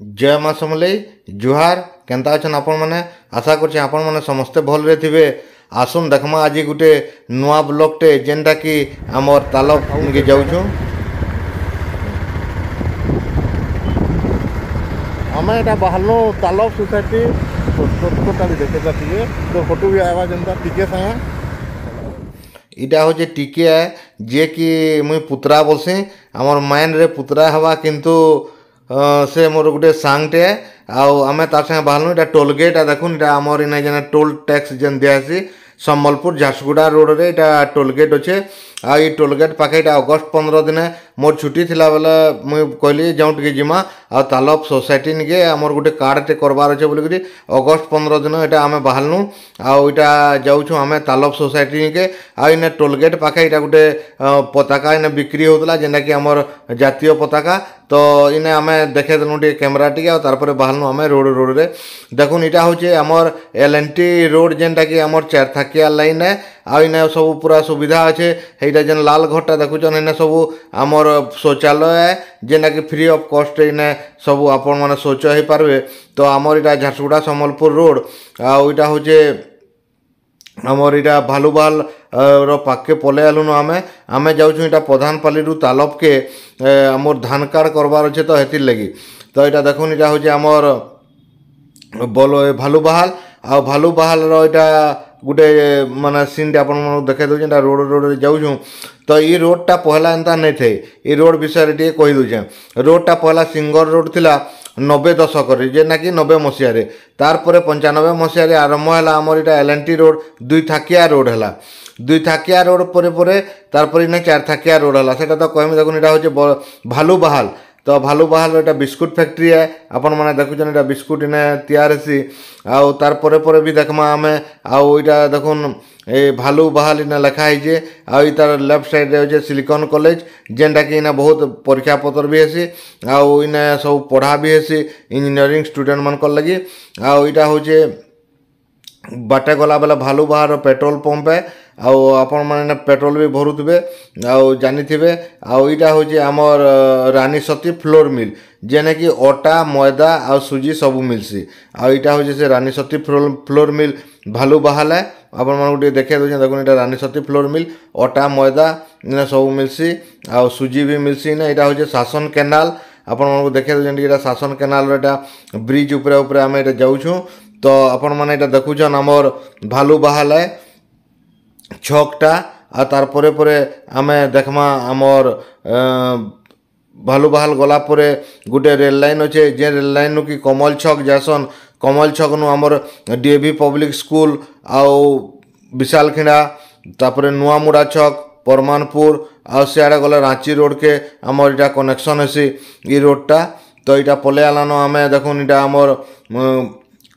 जय माँ समलेई जुहार केन्ता अछन आपण मैंने आशा करछे आपण मैंने समस्ते भलरे थिबे। आसुन देखमा आज गुटे नुआ ब्लॉकटे जेनटा कि आमर तालब के जाऊछु। आम एटा बाहरनु तालब सोसाइटी छोटा भी देखे टिके तो फोटो भी आवा जनता टिके संगे इटा हो टिके है जे कि मुई पुतरा बोलसी आमर माइंड रे पुतरा हवा किंतु से मोर गोटे सांगटे आम तार संगे बाहरनु। इटा टोल गेट देखुन इटा आमर इन जेन टोल टैक्स जेन दियासी सम्बलपुर झारसुगुड़ा रोड रे इटा टोल गेट अच्छे। आई टोल गेट पाखे इटा अगस्त 15 दिन मोर छुट्टी थिला बेले मुई कहली जाऊँ टिके जिमा आ तालब सोसाइटी निके आमर गोटे कार्डटे करबार अच्छे बोलिकी अगस्त 15 दिन इटा आम बाहरनु। आईटा जाऊँ आम तालब सोसाइटी निके आ इन टोल गेट पाखे इटा गोटे पताका इन बिक्री होता जेनटा कि आमर जातीय पताका। तो इने आम देखे देलु टे कैमरा टिके तारपर बाहरनु आम रोड रे देखुन इटा होचे आमर LNT रोड जेनटा कि आमर 4 थाकिया लाइन है। आ इने सब पूरा सुविधा अच्छे। हेटा जेन लाल घरटा देखुचन इने सब आमर शौचालय है जेनटा कि फ्री ऑफ कॉस्ट इने सब आपण माने शौच हो पारबे। तो आमर इटा झारसुगुड़ा सम्बलपुर रोड आईटा होचे आमर इटा भालुबाल रो पाके पले आलुन आमे जाऊँ इटा प्रधानपाली रु तालब के आमर धान कार्ड करबार अच्छे। तो हेतिर लगी तो इटा देखुन इटा होचे आमर बोलो भालुबाहाल आ भालुबाहाल रो इटा गोटे माने सीन आप देखे दूचे रोड जाऊँ। तो ये रोडटा पहला एंता नहीं थे ये रोड विषय टे कही दूचे। रोडटा पहला सिंगल रोड थिला 90 दशक जेना कि 90 मसीह तारपर 95 मसीह आरंभ है आमर इटा LNT रोड 2 थाकिया रोड है 2 थाकिया रोड पर तारपर इन 4 थाकिया रोड है सेटा तो कहमी देखुन इटा होचे भालुबाहाल। तो भालुबाहाल इटा बिस्कुट फैक्ट्री है आपण मैंने देखुन इटा बिस्कुट इने तैयार हेसी आउ तार पर भी देखमा आम आउ इटा देखुन ए भालुबाहाल इने लिखाई है। आउ तार लेफ्ट साइड रे होचे सिलिकॉन कॉलेज जेनटा कि इने बहुत परीक्षा पत्र भी हेसी आउ इने सब पढ़ा भी हेसी इंजीनियरिंग स्टूडेंट मान लगी। आउ इटा होचे बाटे गला बेला भालुबाहाल पेट्रोल पंप है आउ आपण माने पेट्रोल भी भरुथिबे आउ जानिथिबे। आउ इटा होचे आमर रानी सती फ्लोर मिल जेने कि अटा मैदा आउ सुजी सब मिलसी। आउ इटा होचे से रानी सती फ्लोर मिल भालुबाहाल है आपण माने गोटे देखे दोछन देखुन इटा रानी सती फ्लोर मिल अटा मैदा इन सब मिलसी आउ सुजी भी मिलसी ना। इटा होचे शासन केनाल आपण माने देखे दोछन इटा शासन केनाल रो इटा ब्रिज ऊपर ऊपर आमे इटा जाउछु। तो आपण माने इटा देखुछन आमर भालुबाहाल है छकटा आ तार परे परे आमे देखमा आमर भालुबाहाल गला परे गुटे रेल लाइन अच्छे जे रेल लाइन कि कमल छक जासन कमल छक नु आमर DAV पब्लिक स्कूल आउ विशालखिंडा तापर नुआमुड़ा छक परमानपुर आ सियाड़े गले रांची रोड के आमर इटा कनेक्शन हेसी ई रोडटा। तो इटा पले आलानो आमे देखुन इटा आमर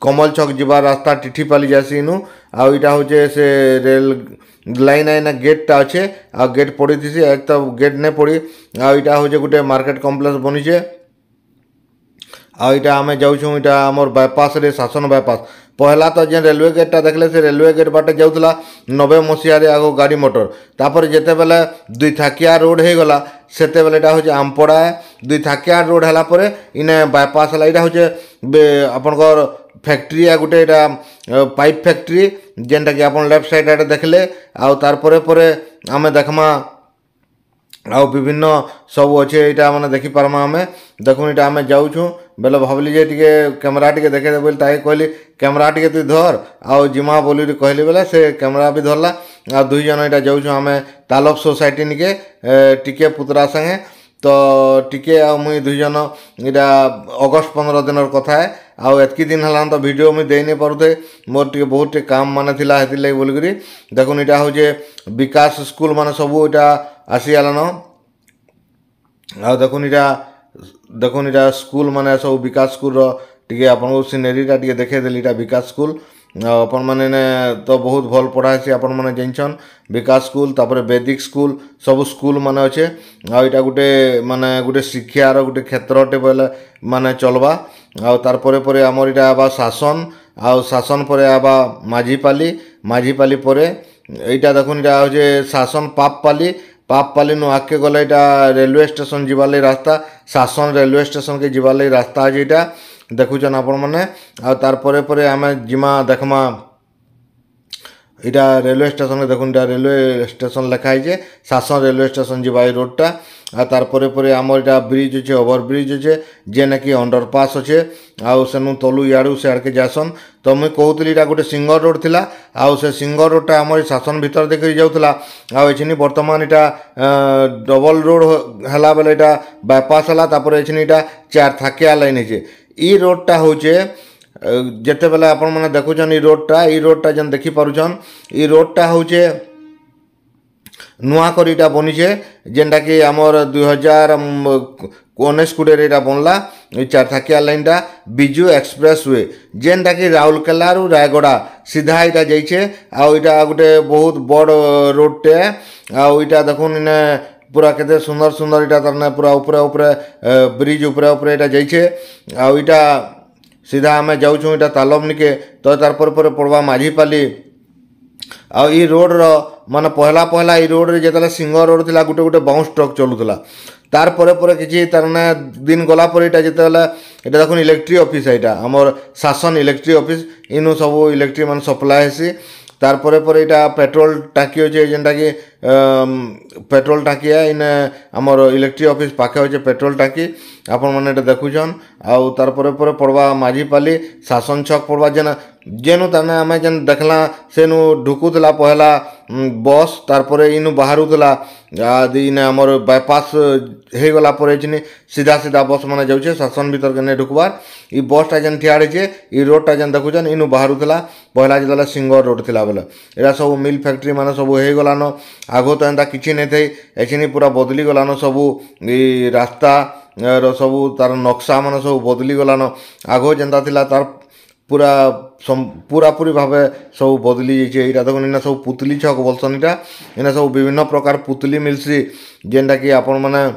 कमल छक जीवार रास्ता टिठीपाली जासी इनु आउ इटा होचे से रेल लाइन आईना गेटटा अच्छे आ गेट पड़ी थी एक तो गेट नहीं पड़ी आ इटा होचे गोटे मार्केट कॉम्प्लेक्स बनीचे। आ इटा आमे जाऊँ इटा आमर बायपास रे शासन बायपास पहला तो जे रेलवे गेटटा देखले से रेलवे गेट बाटे जाऊला 90 मसीह आगो गाड़ी मोटर तापर जेते बेले 2 थाकिया रोड हो गला सेते बेले इटा होचे आमपड़ा 2 थाकिया रोड हला परे इने बायपास हला इटा होचे आपनकर फैक्ट्री है गोटे इटा पाइप फैक्ट्री जेनटा कि आपन लेफ्ट साइड आड़े देखले आउ तार परे परे आमे देखमा आउ विभिन्न सब अच्छे इटा माने देखि पारमा आमे देखुन इटा आमे जाऊछु बेले भाबली जे टिके कैमरा टिके देखे दे बोल ताई कहली कैमरा टिके तू धर आउ जिमा बोली कहली बेले से कैमरा भी धरला आ दुई जन इटा जाऊछु आमे तालब सोसाइटी निके टिके पुतरा संगे। तो टिके आ मुई दुई जन इटा अगस्त 15 दिन कथा है आउ एतकी दिन हला तो वीडियो मुई दे नहीं पारुथे मोर टिके बहुत टे काम माने थिला हेति लागि बोलकरी देखुन इटा होचे विकास स्कूल माने सब इटा आसी आलानो आ देखुन इटा स्कूल माने सब विकास स्कूल रो टिके आपन सिनेरीटा टिके देखे देली इटा विकास स्कूल अपन माने ने तो बहुत भल पढ़ा है अपन माने जानछन विकास स्कूल तापर वैदिक स्कूल सब स्कूल माने अच्छे आ इटा गोटे माने गोटे शिक्षार गोटे क्षेत्रटे बोले माने चलबा आ तार परे परे आमर इटा आबा शासन आ शासन परे आबा माझीपाली परे एटा देखुन इटा होचे शासन पापपाली पापपाली नु आगे गले इटा रेलवे स्टेशन जीवार लगी रास्ता शासन रेलवे स्टेशन के जीवार लगी रास्ता है इटा देखुछन आपण मैंने आ तार परे परे आमे जिमा देखमा इटा रेलवे स्टेशन देखुन इटा रेलवे स्टेशन लिखा है शासन रेलवे स्टेशन जीवा रोडटा आ तार परे परे आमर इटा ब्रिज अच्छे ओवर ब्रिज अच्छे जेने कि अंडरपास अच्छे आउ सेनु तलु याडू से आड़के जासन तो मुई कहूली इटा गोटे सिंगल रोड थिला आउ से सिंगल रोडटा आमर शासन भीतर देखि जाउथला आउ एछिनी वर्तमान इटा डबल रोड हला बेले इटा बाईपास हला तापर एछिनी इटा चार थाकिया लाइन है ई रोडटा होचे जिते बेले आपण मैंने देखुन ई रोडटा जेन देखी पारुछन ई रोडटा होचे नुआ करीटा बनीचे जेनटा कि आमर 2019-20 बनला चार थाकिया लाइनटा बिजू एक्सप्रेस वे जेनटा कि राउरकेला रु रायगड़ा सीधा इटा जाइए आउ इटा गोटे बहुत बड़ रोडटे आउ इटा देखुन इने पूरा केते सुंदर सुंदर इटा तरने पूरा ऊपर ऊपर ब्रिज ऊपर ऊपर इटा जाइए आउ इटा सीधा आम जाऊँ इटा तालब निके तो तार पर पड़वा माझीपाली आ ई रोड रो माने पहला पहला ई रोड रे जेतले सिंगल रोड थिला गुटे गुटे बाउंस ट्रक चलुतला तार परे किछि तरने दिन गला पर इटा जेतले इटा देखुन इलेक्ट्रिक ऑफिस इटा हमर शासन इलेक्ट्रिक ऑफिस इनु सब इलेक्ट्रिक मान सप्लाई हेसी तार परे इटा पेट्रोल टाकी होचे जेनटा कि पेट्रोल टाकी है इन आमर इलेक्ट्रिक ऑफिस पाखे होचे पेट्रोल टाकी आपण माने इटा देखुछन आउ तार परे पड़वा माझीपाली शासन छक पड़वा जेनु तने आमे जेन देखला सेनु ढुकुतला पहला बस तार परे इनु बाहरुतला आदि इने हमर बाईपास हे गला परे छिनी सीधा सीधा बस माने जाउछे शासन भीतर के ने ढुकबार ई बसटा जेन ठियाड़े छे ई रोडटा जेन देखुछन इनु बाहरुतला पहला जेतला सिंगल रोड थिला बेले एरा सब मिल फैक्ट्री माने सब हे गलानो आगो तो एंता किछि नै थई एछिनी पूरा बदली गलानो सब ई रास्ता रो सब तार नक्शा माने सब बदली गलानो आगो जेंता थिला तार पूरा पूरापूरी भाव सब बदली जाइए यहाँ देखो इना सब पुतली छक बोलसन इटा इना सब विभिन्न प्रकार पुतली मिलसी जेनटा कि आपण माने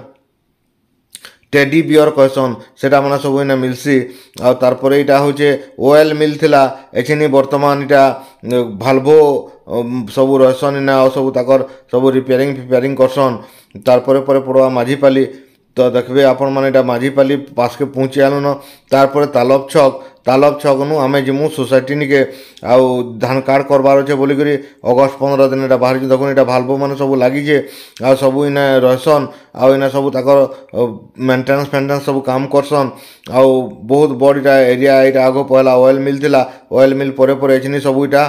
टेडी बियर कहसन सेटा माने सब इना मिलसी आ तार परे इटा होचे ओएल मिल थिला एछिनी वर्तमान इटा भाल्वो सब रहसन इना सब ताकर सब रिपेयरिंग करसन तार परे पड़वा माझीपाली तो देखबे आपण माने इटा माझीपाली पास के पहुँची आलु न तार परे तालब छक नु आमे जिमु सोसाइटी निके आउ धान कार्ड करबार अच्छे बोली करी अगस्त 15 दिन इटा बाहर देखुन इटा भाल्वो माने सब लागी जे आ सब इने रहसन आउ इने सब ताकर मेंटेनेंस सब काम करसन आउ बहुत बड़ इटा एरिया इटा आगो पहला ऑयल मिल थिला ऑयल मिल परे एछिनी सब इटा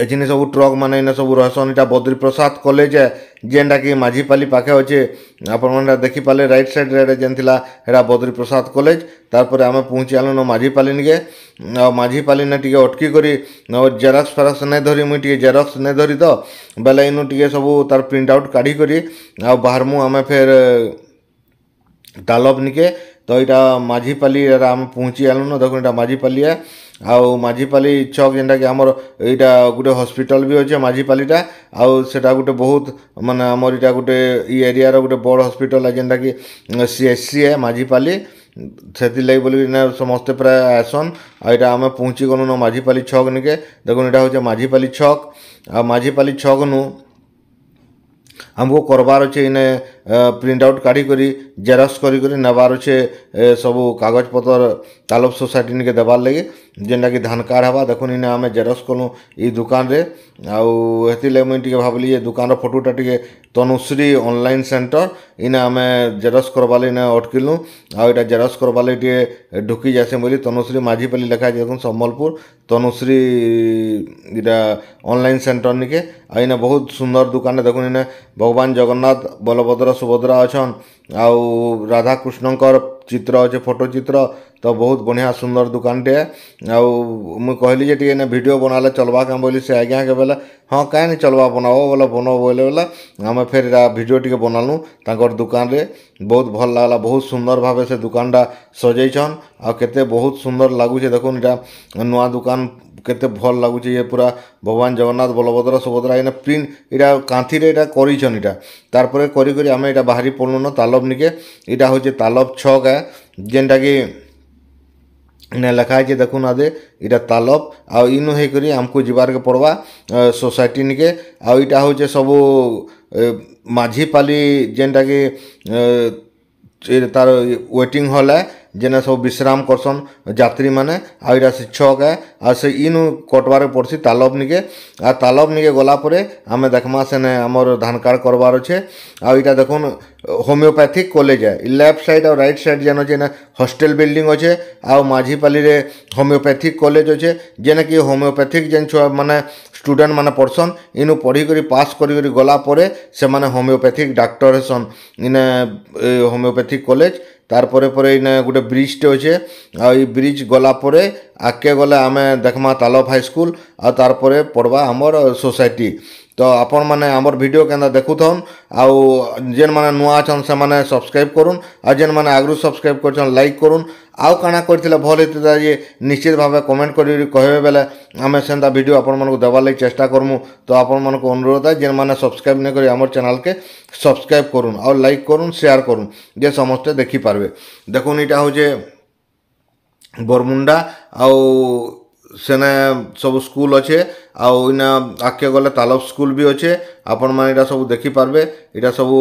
एछिनी सब ट्रक माने इने सब रहसन इटा बद्री प्रसाद कॉलेज है जेनटा कि माझीपाली पाखे अच्छे आपण माने देखि पाले राइट साइड रे जेन थिला एरा बद्री प्रसाद कॉलेज तारपर आमे पहुँची आलु न माझीपाली निके माझीपाली ने टिके अटकी करी जेरक्स फेरक्स नहीं धरी मुई टिके जेरक्स नहीं धरी तो बेले इनु टिके सब तार प्रिंट आउट काढ़ी करी आ बाहर मु आमे फिर तालब निके तो यहाँ माझीपाली आम पहुँची आलु न देखो यहाँ माझीपाली है आउ माझीपाली छक जेनटा कि आमर यहाँ गोटे हॉस्पिटल भी अच्छे माझीपालीटा आउ सेटा गोटे बहुत माने आमर यहाँ गोटे ई एरिया रो गोटे बड़ हॉस्पिटल है जेनटा कि CHC है माझीपाली से बोली समस्ते प्राय आसन आईटा आम पहुँची गलु न माझीपाली छक निके देखो यहाँ हूँ माझीपाली छक आ माझीपाली छक नु हमको करबार अच्छे इने प्रिंट आउट काढ़ी करी जेरक्स करी नबार अच्छे सब कागज पतर तालब सोसाइटी निके देवार लगे जेनटा कि धान कार्ड हवा देखुन इने आमे जेरक्स कलु ई दुकान रे आउ हेतिले मुई टिके भाबली ये दुकान रो फोटोटा टिके तनुश्री ऑनलाइन सेंटर इने आमे जेरक्स करबाले इने अटकिलु आउ एटा जेरक्स करबाले टिके ढुकी जासे बोली तनुश्री माझीपाली लिखा देखुन सम्बलपुर तनुश्री इटा ऑनलाइन सेंटर निके आ इने बहुत सुंदर दुकान देखुन इने भगवान जगन्नाथ बलभद्र सुभद्रा अच्छन आउ राधा कृष्णकर चित्र अच्छे फोटो चित्र तो बहुत बढ़िया सुंदर दुकानटे आउ मुझे कहली जे टे वीडियो बनाले चलवा क्या बोली से आज्ञा के बेले हाँ कहीं नहीं चलवा बनाओ बोले बनाओ बोले बोला आम फिर वीडियो टी बनालु तांकर दुकान रे बहुत भल लगला बहुत सुंदर भाव से दुकानटा सजैछन आ केते बहुत सुंदर लगुचे देखुन इटा नुआ दुकान केते भल लगुचे ये पूरा भगवान जगन्नाथ बलभद्र सुभद्रा इने प्रिंट इटा कांथी रे इटा करिछन इटा तारपरे करी करी आमे इटा बाहरी पड़नु न तालब निके इटा होचे तालब छक है जेनटा कि इने लिखा है देखुन आदे इटा तालब आउ इनु हे करी हमको जीवार के पड़वा सोसाइटी निके आउ इटा होचे सब माझीपाली जेनटा कि तार वेटिंग हॉल है जेने सब विश्राम करसन यात्री माने आइरा शिक्षक है आ से इनु कटवारे पड़सी तालब निके आ तालब निके गला परे आमे देखमा सेने हमर धान कार्ड करवार छे आ इटा देखुन होमियोपैथिक कॉलेज है लेफ्ट साइड और राइट साइड जेन जेने हॉस्टल बिल्डिंग अच्छे आ माझीपाली रे होमियोपैथिक कॉलेज अच्छे जेने कि होमियोपैथिक जेन छुआ माने स्टूडेंट माने पढ़सन इनु पढ़ी करी पास करी गला परे से माने होमियोपैथिक डॉक्टर हेसन इने होमियोपैथिक कॉलेज तार परे परे इने गोटे ब्रिजटे अच्छे आ ब्रिज गला परे आगे गले आमे देखमा तालब हाई स्कूल आ तार परे पड़वा आमर सोसाइटी तो आपण माने आमर वीडियो केंदा देखुथन आउ जेन माने नुआ छन से माने सब्सक्राइब करुन आ जेन माने आगरु सब्सक्राइब करछन लाइक करुन आउ काना करथिले भल हेतिता जे निश्चित भावे कमेंट करी कहबे बेले आमे सेंता वीडियो आपण मानको देवा लागि चेष्टा करमु तो आपण मानको अनुरोध है जेन माने सब्सक्राइब नै करी आमर चैनल के सब्सक्राइब करुन और लाइक करुन शेयर करुन जे समस्त देखि पारबे देखुन इटा हो जे बरमुंडा आउ सेने सब स्कूल अच्छे आउ इना आगे गले तालब स्कूल भी अच्छे आपण माने इटा सब देखि पारबे इटा सब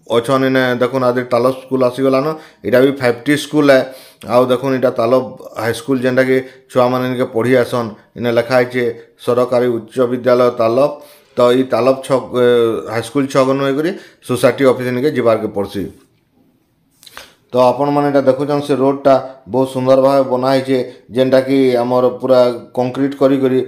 अच्छन इने देखुन आदि तालब स्कूल आसीगलान इटा भी 5T स्कूल है आउ देखुन इटा तालब हाई स्कूल जेनटा कि छुआ माने इनके पढ़ी आसन इने लिखा है सरकारी उच्च विद्यालय तालब तो ये तालब छक हाई स्कूल छक नु सोसाइटी ऑफिस इनके जीवार के पड़सी तो आपण मैंने देखुन से रोडटा बहुत सुंदर भाव बनाई जेनटा कि आमर पूरा कंक्रीट करी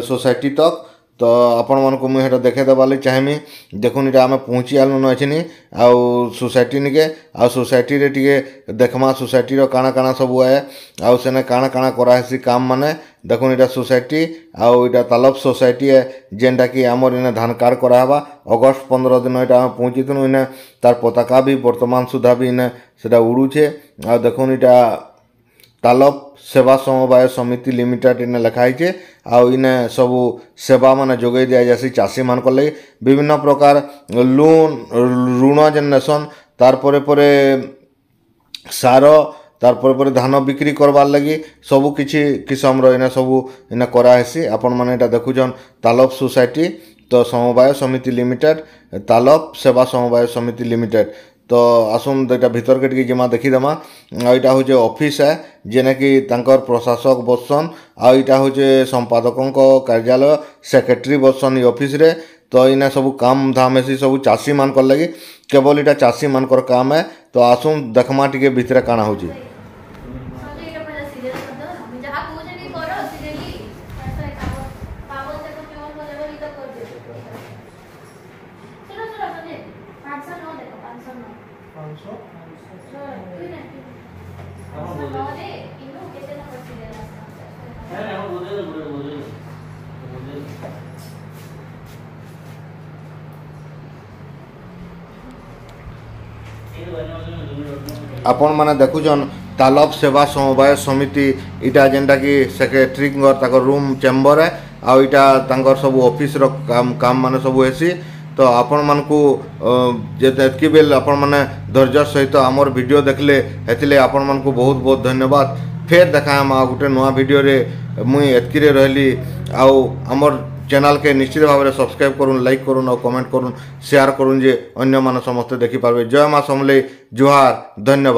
सोसाइटी तक तो आपण मन को मुझे देखे देवाली चाहमी देखुन इटा आम पहुँची आलु ननी आउ सोसाइटी निके आ सोसाइटी रे टिके देखमा सोसाइटी रो काना काना सब है आउ सेने काना काना करासी काम माने देखुन इटा सोसाइटी आउ इटा तालब सोसाइटी है जेनटा कि आमर इने धान कार्ड करावा अगस्त 15 दिन इटा आम पहुँचीथुन इने तार पताका भी वर्तमान सुधा भी इने सेटा उड़ूछे आ देखुन इटा तालब सेवा समवाय समिति लिमिटेड इने लिखाई आउ इने सबू सेवा माने जोगे दिया जासी चाषी मान को लगे विभिन्न प्रकार लोन ऋण जेन नेसन तार परे परे सार तार परे परे धान बिक्री करवार लगी सबू किछि किसम रो इने सबू इने कराहेसी आपण माने एटा देखुछन तालब सोसाइटी तो समवाय समिति लिमिटेड तालब सेवा समवाय समिति लिमिटेड तो आसुन एटा भीतर के जिमा देखीदेमा आईटा हूँ ऑफिस है जेने कि तांकर प्रशासक बसन आईटा हूँ संपादकों कार्यालय सेक्रेटरी बसन ऑफिस रे तो इना सब काम धाम ऐसी सब चाषी मान कर लगी केवल इटा चाषी मान कर काम है तो आसुन देखमा टिके भीतर काना होची आपण माने देखुछन तालब सेवा समवाय समिति इटा जेनटा कि सेक्रेटरी ताकर रूम चेम्बर है आ इटा तांकर सब ऑफिस रो काम माने सब हेसी तो आपण मानकू जेतकी बेल आपण माने धैर्य सहित आमर वीडियो देखले हेतिले आपण मानकू बहुत बहुत धन्यवाद फेर देखा गोटे नुआ वीडियो रे मुई एतकी रे रहली आउ आमर चैनल के निश्चित भाव में सब्सक्राइब करूँ लाइक करूँ और कमेंट करूँ शेयर करूँ जे अन्य मान समस्त देखी पारबे जय मां समलेई जुहार धन्यवाद।